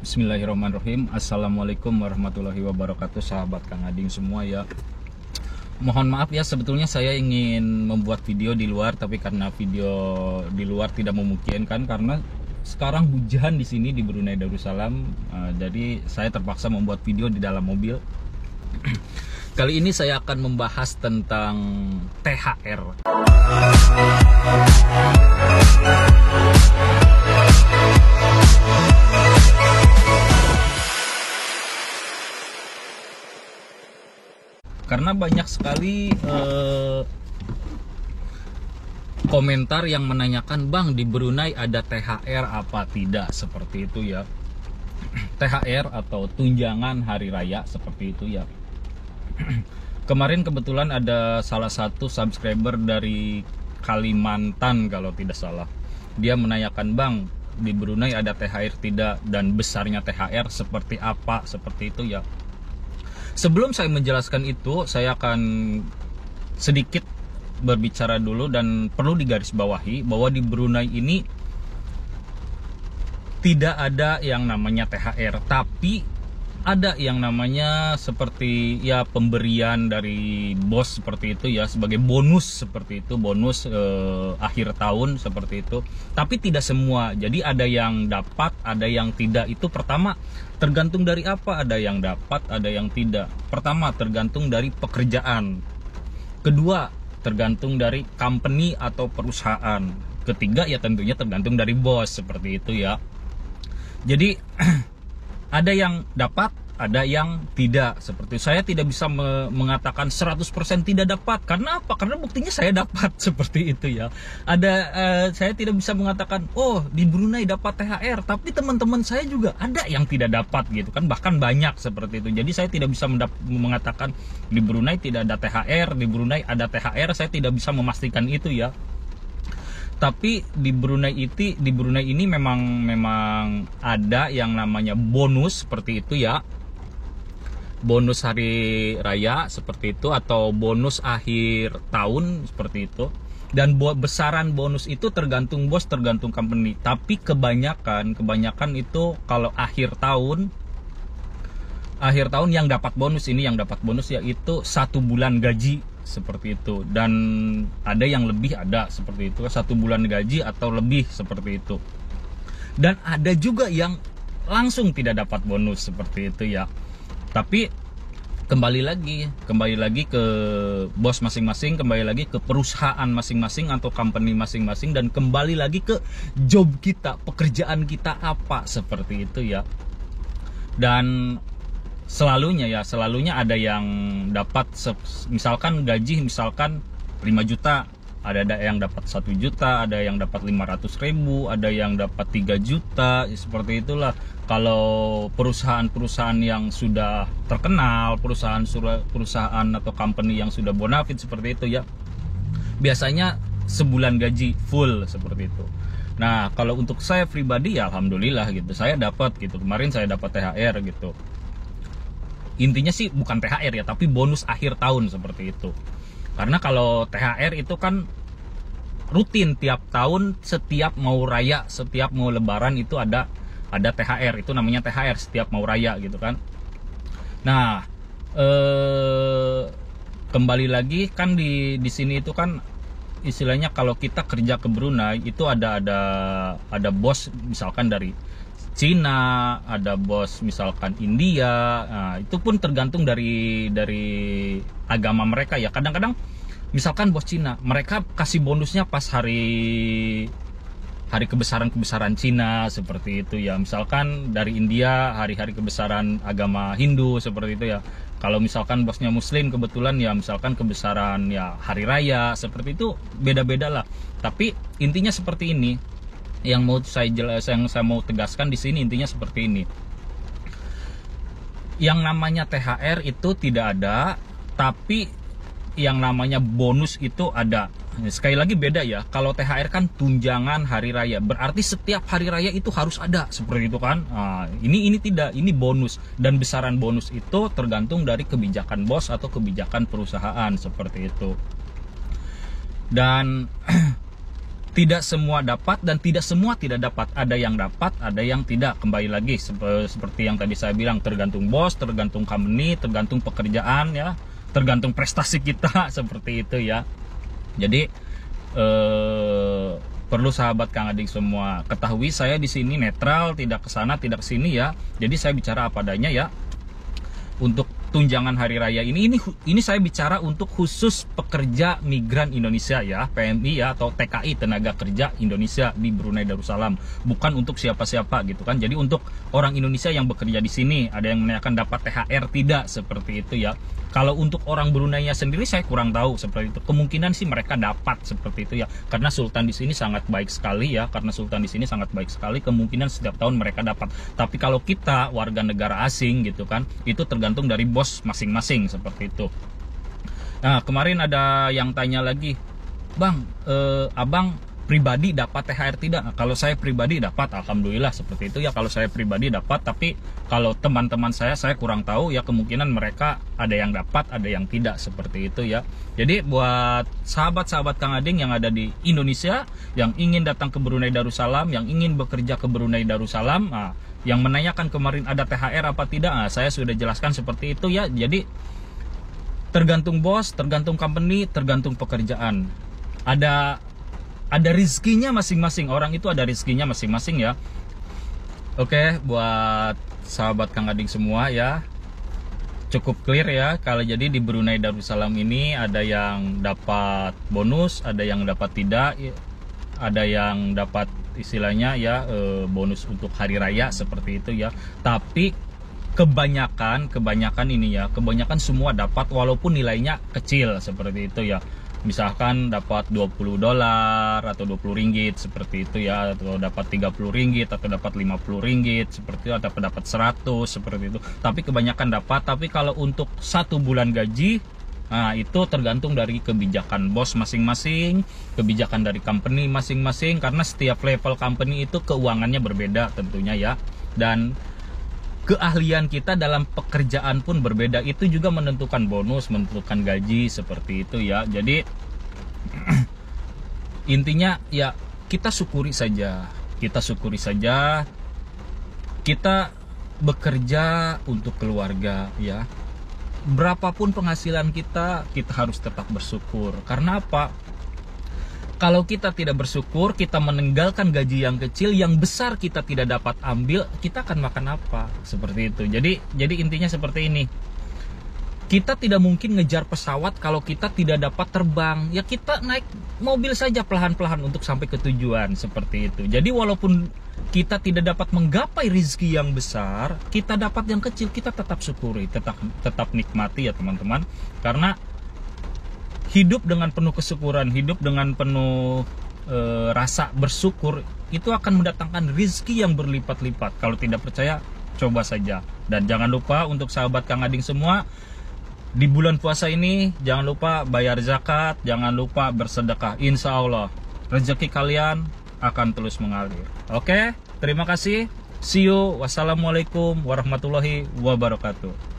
Bismillahirrahmanirrahim. Assalamualaikum warahmatullahi wabarakatuh, sahabat Kang Ading semua ya. Mohon maaf ya, sebetulnya saya ingin membuat video di luar, tapi karena video di luar tidak memungkinkan karena sekarang hujan di sini di Brunei Darussalam. Jadi saya terpaksa membuat video di dalam mobil. Kali ini saya akan membahas tentang THR. Karena banyak sekali komentar yang menanyakan, Bang, di Brunei ada THR apa tidak, seperti itu ya. THR atau tunjangan hari raya, seperti itu ya. Kemarin kebetulan ada salah satu subscriber dari Kalimantan kalau tidak salah. Dia menanyakan, Bang, di Brunei ada THR tidak, dan besarnya THR seperti apa, seperti itu ya. Sebelum saya menjelaskan itu, saya akan sedikit berbicara dulu dan perlu digarisbawahi bahwa di Brunei ini tidak ada yang namanya THR, tapi ada yang namanya seperti ya pemberian dari bos seperti itu ya, sebagai bonus seperti itu, bonus akhir tahun seperti itu. Tapi tidak semua, jadi ada yang dapat, ada yang tidak. Itu pertama tergantung dari apa, ada yang dapat, ada yang tidak. Pertama tergantung dari pekerjaan, kedua tergantung dari company atau perusahaan, ketiga ya tentunya tergantung dari bos seperti itu ya. Jadi ada yang dapat, ada yang tidak. Seperti saya tidak bisa mengatakan 100% tidak dapat. Karena apa? Karena buktinya saya dapat seperti itu ya. Saya tidak bisa mengatakan, oh di Brunei dapat THR, tapi teman-teman saya juga ada yang tidak dapat gitu kan. Bahkan banyak seperti itu. Jadi saya tidak bisa mengatakan di Brunei tidak ada THR, di Brunei ada THR. Saya tidak bisa memastikan itu ya. Tapi di Brunei ini memang ada yang namanya bonus seperti itu ya. Bonus hari raya seperti itu, atau bonus akhir tahun seperti itu. Dan besaran bonus itu tergantung bos, tergantung company. Tapi kebanyakan itu kalau akhir tahun yang dapat bonus yaitu 1 bulan gaji seperti itu. Dan ada yang lebih, ada seperti itu 1 bulan gaji atau lebih seperti itu. Dan ada juga yang langsung tidak dapat bonus seperti itu ya. Tapi kembali lagi ke bos masing-masing, kembali lagi ke perusahaan masing-masing atau company masing-masing, dan kembali lagi ke job kita, pekerjaan kita apa seperti itu ya. Dan selalunya ada yang dapat, misalkan gaji 5 juta, ada yang dapat 1 juta, ada yang dapat 500.000, ada yang dapat 3 juta, seperti itulah. Kalau perusahaan-perusahaan yang sudah terkenal, perusahaan atau company yang sudah bonafit seperti itu ya, biasanya sebulan gaji full seperti itu. Nah, kalau untuk saya pribadi ya alhamdulillah gitu, saya dapat gitu. Kemarin saya dapat THR gitu. Intinya sih bukan THR ya, tapi bonus akhir tahun seperti itu. Karena kalau THR itu kan rutin tiap tahun, setiap mau raya, setiap mau lebaran itu ada THR, itu namanya THR setiap mau raya gitu kan. Nah, kembali lagi kan di sini itu kan istilahnya kalau kita kerja ke Brunei itu ada bos misalkan dari Cina, ada bos misalkan India. Nah, itu pun tergantung dari agama mereka ya. Kadang-kadang misalkan bos Cina, mereka kasih bonusnya pas hari kebesaran Cina seperti itu ya. Misalkan dari India hari-hari kebesaran agama Hindu seperti itu ya. Kalau misalkan bosnya Muslim kebetulan ya, misalkan kebesaran ya hari raya seperti itu, beda-beda lah. Tapi intinya seperti ini. Yang saya mau tegaskan di sini intinya seperti ini. Yang namanya THR itu tidak ada, tapi yang namanya bonus itu ada. Sekali lagi beda ya. Kalau THR kan tunjangan hari raya, berarti setiap hari raya itu harus ada seperti itu kan. Nah, ini tidak, ini bonus, dan besaran bonus itu tergantung dari kebijakan bos atau kebijakan perusahaan seperti itu. Dan tidak semua dapat dan tidak semua tidak dapat. Ada yang dapat, ada yang tidak. Kembali lagi seperti yang tadi saya bilang, tergantung bos, tergantung company, tergantung pekerjaan ya, tergantung prestasi kita seperti itu ya. Jadi perlu sahabat Kang Ading semua ketahui, saya di sini netral, tidak ke sana, tidak ke sini ya. Jadi saya bicara apa adanya ya. Untuk tunjangan hari raya ini saya bicara untuk khusus pekerja migran Indonesia ya, PMI ya, atau TKI, tenaga kerja Indonesia di Brunei Darussalam, bukan untuk siapa-siapa gitu kan. Jadi untuk orang Indonesia yang bekerja di sini, ada yang menanyakan dapat THR tidak, seperti itu ya. Kalau untuk orang Brunei-nya sendiri saya kurang tahu seperti itu. Kemungkinan sih mereka dapat seperti itu ya. Karena Sultan di sini sangat baik sekali ya. Kemungkinan setiap tahun mereka dapat. Tapi kalau kita warga negara asing gitu kan, itu tergantung dari bos masing-masing seperti itu. Nah, kemarin ada yang tanya lagi, "Bang, abang pribadi dapat THR tidak?" Nah, kalau saya pribadi dapat, alhamdulillah seperti itu ya. Kalau saya pribadi dapat, tapi kalau teman-teman saya kurang tahu ya, kemungkinan mereka ada yang dapat, ada yang tidak seperti itu ya. Jadi buat sahabat-sahabat Kang Ading yang ada di Indonesia, yang ingin datang ke Brunei Darussalam, yang ingin bekerja ke Brunei Darussalam, nah, yang menanyakan kemarin ada THR apa tidak, nah, saya sudah jelaskan seperti itu ya. Jadi tergantung bos, tergantung company, tergantung pekerjaan. Ada rizkinya masing-masing, orang itu ada rizkinya masing-masing ya. Oke, buat sahabat Kang Ading semua ya, cukup clear ya. Kalau jadi di Brunei Darussalam ini ada yang dapat bonus, ada yang dapat tidak, ada yang dapat istilahnya ya bonus untuk hari raya seperti itu ya. Tapi kebanyakan ini ya, kebanyakan semua dapat walaupun nilainya kecil seperti itu ya. Misalkan dapat 20 dolar atau 20 ringgit seperti itu ya, atau dapat 30 ringgit atau dapat 50 ringgit seperti itu, atau dapat 100 seperti itu. Tapi kebanyakan dapat. Tapi kalau untuk 1 bulan gaji, nah itu tergantung dari kebijakan bos masing-masing, kebijakan dari company masing-masing, karena setiap level company itu keuangannya berbeda tentunya ya. Dan keahlian kita dalam pekerjaan pun berbeda, itu juga menentukan bonus, menentukan gaji seperti itu ya. Jadi intinya ya kita syukuri saja, kita bekerja untuk keluarga ya. Berapapun penghasilan kita harus tetap bersyukur. Karena apa? Kalau kita tidak bersyukur, kita meninggalkan gaji yang kecil, yang besar kita tidak dapat ambil, kita akan makan apa? Seperti itu. Jadi intinya seperti ini. Kita tidak mungkin ngejar pesawat kalau kita tidak dapat terbang. Ya kita naik mobil saja pelan-pelan untuk sampai ke tujuan, seperti itu. Jadi walaupun kita tidak dapat menggapai rezeki yang besar, kita dapat yang kecil, kita tetap syukuri, tetap nikmati ya teman-teman. Karena hidup dengan penuh kesyukuran, hidup dengan penuh rasa bersyukur, itu akan mendatangkan rezeki yang berlipat-lipat. Kalau tidak percaya, coba saja. Dan jangan lupa untuk sahabat Kang Ading semua, di bulan puasa ini jangan lupa bayar zakat, jangan lupa bersedekah. Insya Allah rezeki kalian akan terus mengalir. Oke, terima kasih. See you. Wassalamualaikum warahmatullahi wabarakatuh.